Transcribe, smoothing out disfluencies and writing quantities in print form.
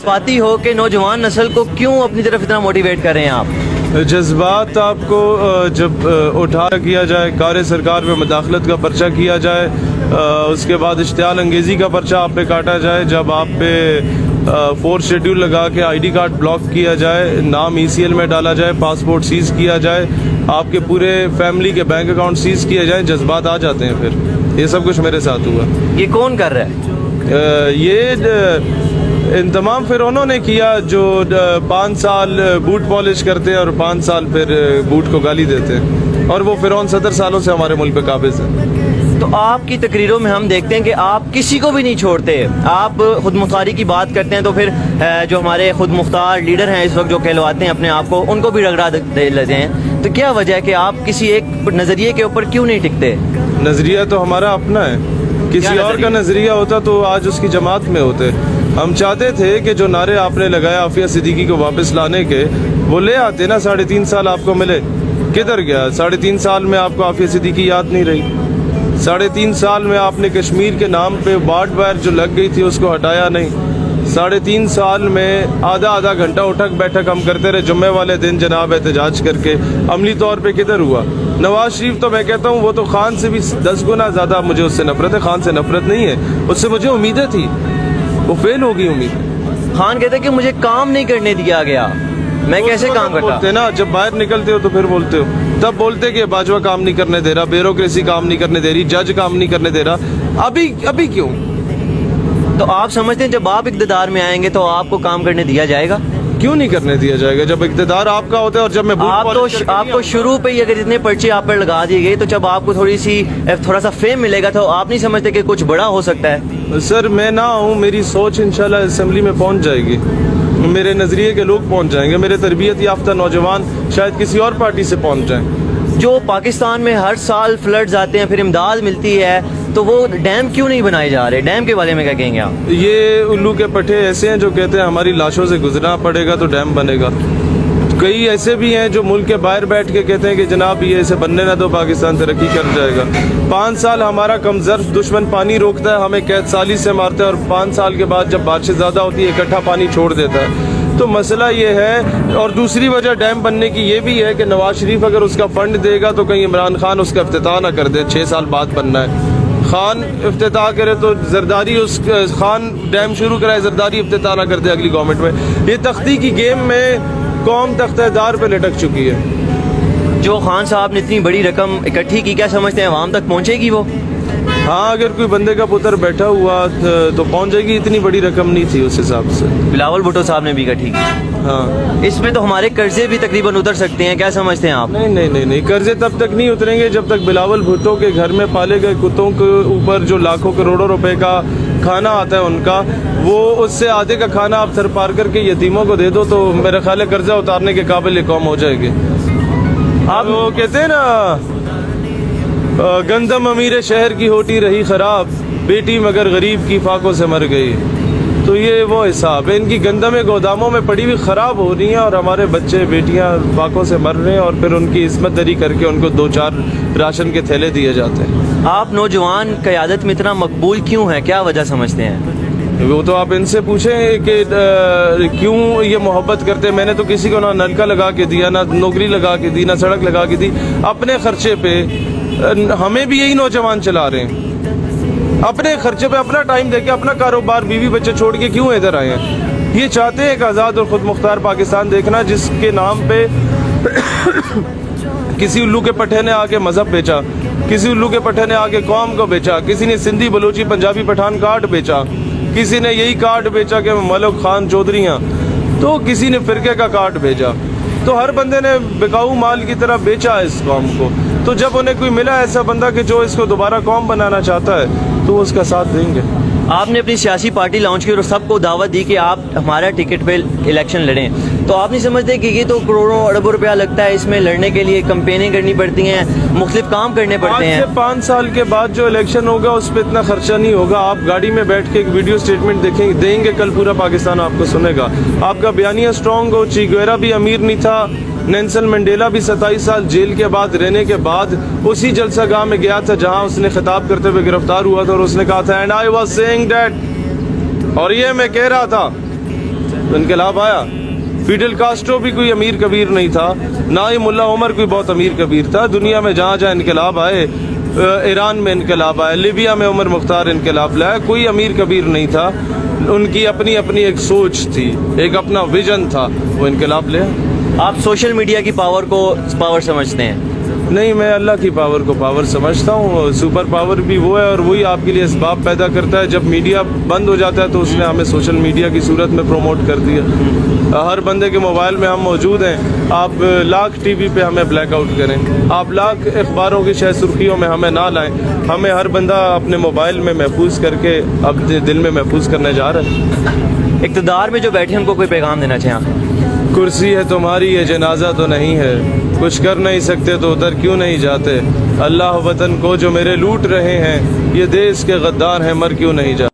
पाती हो कि नौजवान नस्ल को क्यों अपनी तरफ इतना मोटिवेट कर रहे हैं आप? जज्बात आपको जब उठा किया जाए, कार्य सरकार में मदाखलत का पर्चा किया जाए, उसके बाद इश्तियाल अंगेज़ी का पर्चा आप पे काटा जाए, जब आप पे फोर्थ शेड्यूल लगा के आईडी कार्ड ब्लॉक किया जाए, नाम ECL में डाला जाए, पासपोर्ट सीज़ किया जाए, आपके पूरे फैमिली के बैंक अकाउंट सीज़ किए जाए, जज्बात आ जाते हैं। फिर ये सब कुछ मेरे साथ हुआ। ये कौन कर रहा है? ये इन तमाम फिरौनों ने किया जो 5 साल बूट पॉलिश करते हैं और 5 साल फिर बूट को गाली देते हैं, और वो फिरौन 70 सालों से हमारे मुल्क पे काबिज है। तो आपकी तकरीरों में हम देखते हैं कि आप किसी को भी नहीं छोड़ते, आप खुद मुख्तारी की बात करते हैं, तो फिर जो हमारे खुद मुख्तार लीडर हैं इस वक्त जो कहलवाते हैं अपने आप को, उनको भी रगड़ा दे लेते हैं। तो क्या वजह है कि आप किसी एक नज़रिए के ऊपर क्यों नहीं टिकते? नज़रिया तो हमारा अपना है, किसी और का नज़रिया होता तो आज उसकी जमात में होते। हम चाहते थे कि जो नारे आपने लगाया आफिया सिद्दीकी को वापस लाने के, वो ले आते ना। 3.5 साल आपको मिले, किधर गया? 3.5 साल में आपको आफिया सिद्दीकी याद नहीं रही। 3.5 साल में आपने कश्मीर के नाम पे बाढ़ वायर जो लग गई थी उसको हटाया नहीं। 3.5 साल में आधा घंटा उठक बैठक हम करते रहे जुम्मे वाले दिन जनाब एहतजाज करके। अमली तौर पे किधर हुआ? नवाज शरीफ तो मैं कहता हूँ वो तो खान से भी 10 गुना ज़्यादा मुझे उससे नफरत है। खान से नफरत नहीं है, उससे मुझे उम्मीदें थी, वो फेल हो गई उम्मीद। खान कहते हैं कि मुझे काम नहीं करने दिया गया, मैं कैसे काम करता? बोलते ना, जब बाहर निकलते हो तो फिर बोलते हो, तब बोलते कि बाजवा काम नहीं करने दे रहा, ब्यूरोक्रेसी काम नहीं करने दे रही, जज काम नहीं करने दे रहा। अभी क्यों? तो आप समझते हैं जब आप इक़्तिदार में आएंगे तो आपको काम करने दिया जाएगा? क्यों नहीं करने दिया जाएगा जब इक़्तिदार आपका होता है? और जब मैं आपको शुरू पे ही अगर इतने पर्चे आप पर लगा दिए गए तो जब आपको थोड़ा सा फेम मिलेगा तो आप नहीं समझते कि कुछ बड़ा हो सकता है? सर मैं ना हूँ, मेरी सोच इंशाल्लाह असेंबली में पहुँच जाएगी, मेरे नज़रिए के लोग पहुँच जाएंगे, मेरे तरबियत याफ्ता नौजवान शायद किसी और पार्टी से पहुँच जाएं। जो पाकिस्तान में हर साल फ्लड्स आते हैं, फिर इमदाद मिलती है, तो वो डैम क्यों नहीं बनाए जा रहे? डैम के बारे में क्या कहेंगे आप? ये उल्लू के पट्टे ऐसे हैं जो कहते हैं हमारी लाशों से गुजरना पड़ेगा तो डैम बनेगा। कई ऐसे भी हैं जो मुल्क के बाहर बैठ के कहते हैं कि जनाब ये ऐसे बनने ना दो, पाकिस्तान तरक्की कर जाएगा। 5 साल हमारा कमजोर दुश्मन पानी रोकता है, हमें कैद साली से मारता है, और 5 साल के बाद जब बारिशें ज़्यादा होती है इकट्ठा पानी छोड़ देता है। तो मसला ये है। और दूसरी वजह डैम बनने की ये भी है कि नवाज शरीफ अगर उसका फंड देगा तो कहीं इमरान खान उसका इफ्तिताह ना कर दे। 6 साल बाद बनना है, खान इफ्तिताह करे तो जरदारी खान डैम शुरू कराए, जरदारी इफ्तिताह ना कर दे अगली गवर्नमेंट में। ये तख्ती की गेम में कौम तख्तेदार पे लटक चुकी है। जो खान साहब ने इतनी बड़ी रकम इकट्ठी की, क्या समझते हैं अवाम तक पहुँचेगी वो? हाँ, अगर कोई बंदे का पुत्र बैठा हुआ तो पहुंच जाएगी। इतनी बड़ी रकम नहीं थी उस हिसाब से। बिलावल भुट्टो साहब ने भी इकट्ठी की। हाँ, इसमें तो हमारे कर्जे भी तकरीबन उतर सकते हैं, क्या समझते हैं आप? नहीं, कर्जे तब तक नहीं उतरेंगे जब तक बिलावल भुट्टो के घर में पाले गए कुत्तों के ऊपर जो लाखों करोड़ों रुपए का खाना आता है उनका, वो उससे आधे का खाना आप थर पार करके यतीमों को दे दो तो मेरा ख्याल है कर्जा उतारने के काबिल ये कौम हो जाएगी। आप वो कहते हैं ना, गंदम अमीर शहर की होती रही खराब, बेटी मगर गरीब की फाकों से मर गई। तो ये वो हिसाब है, इनकी गंदमें गोदामों में पड़ी हुई ख़राब हो रही हैं और हमारे बच्चे बेटियां फाकों से मर रहे हैं, और फिर उनकी इस्मत दरी करके उनको 2-4 राशन के थैले दिए जाते हैं। आप नौजवान क़यादत में इतना मकबूल क्यों हैं, क्या वजह समझते हैं? वो तो आप इनसे पूछें कि क्यों ये मोहब्बत करते हैं। मैंने तो किसी को ना नलका लगा के दिया, ना नौकरी लगा के दी, ना सड़क लगा के दी। अपने खर्चे पे हमें भी यही नौजवान चला रहे हैं, अपने खर्चे पे अपना टाइम देके अपना कारोबार बीवी बच्चे छोड़ के क्यों इधर आए हैं? ये चाहते हैं एक आज़ाद और खुद मुख्तार पाकिस्तान देखना, जिसके नाम पे किसी उल्लू के पट्टे ने आके मजहब बेचा, किसी उल्लू के पट्टे ने आके कौम को बेचा, किसी ने सिंधी बलूची पंजाबी पठान कार्ड बेचा, किसी ने यही कार्ड बेचा कि मलिक खान चौधरीयाँ, तो किसी ने फिरके का कार्ड भेजा। तो हर बंदे ने बिकाऊ माल की तरह बेचा इस कौम को। तो जब उन्हें कोई मिला ऐसा बंदा कि जो इसको दोबारा कौम बनाना चाहता है तो उसका साथ देंगे। आपने अपनी सियासी पार्टी लॉन्च की और सबको दावत दी कि आप हमारा टिकट पे इलेक्शन लड़ें, तो आप नहीं समझते कि ये तो करोड़ों अरबों रुपया लगता है इसमें लड़ने के लिए, कंपेनें करनी पड़ती हैं, मुख्तलिफ काम करने पड़ते हैं। 5 साल के बाद जो इलेक्शन होगा उस पर इतना खर्चा नहीं होगा। आप गाड़ी में बैठ के एक वीडियो स्टेटमेंट देंगे, कल पूरा पाकिस्तान आपको सुनेगा। आपका बयानिया स्ट्रॉन्ग हो। चे गुवेरा भी अमीर नहीं था, नेल्सन मंडेला भी 27 साल जेल के बाद रहने के बाद उसी जलसा गाह में गया था जहां उसने खिताब करते हुए गिरफ्तार हुआ था, और उसने कहा था and I was saying that, और ये मैं कह रहा था انقلاب آیا. فیڈل کاسٹرو بھی کوئی امیر کبیر نہیں تھا, نہ ہی ملا عمر کوئی بہت امیر کبیر تھا. دنیا میں جہاں جہاں انقلاب آئے, ایران میں انقلاب آیا, لیبیا میں عمر مختار انقلاب لایا, کوئی امیر کبیر نہیں تھا. ان کی اپنی اپنی ایک سوچ تھی, ایک اپنا ویژن تھا, وہ انقلاب لے. آپ سوشل میڈیا کی پاور کو پاور سمجھتے ہیں؟ نہیں, میں اللہ کی پاور کو پاور سمجھتا ہوں. سپر پاور بھی وہ ہے, اور وہی آپ کے لیے اسباب پیدا کرتا ہے. جب میڈیا بند ہو جاتا ہے تو اس نے ہمیں سوشل میڈیا کی صورت میں پروموٹ کر دیا. ہر بندے کے موبائل میں ہم موجود ہیں. آپ لاکھ ٹی وی پہ ہمیں بلیک آؤٹ کریں, آپ لاکھ اخباروں کی شہ سرخیوں میں ہمیں نہ لائیں, ہمیں ہر بندہ اپنے موبائل میں محفوظ کر کے اپنے دل میں محفوظ کرنے جا رہا ہے. اقتدار میں جو بیٹھے ہیں ان کو کوئی پیغام دینا چاہیں آپ؟ کرسی ہے تمہاری, یہ جنازہ تو نہیں ہے. کچھ کر نہیں سکتے تو ادھر کیوں نہیں جاتے. اللہ وطن کو جو میرے لوٹ رہے ہیں, یہ دیس کے غدار ہیں, مر کیوں نہیں جاتے.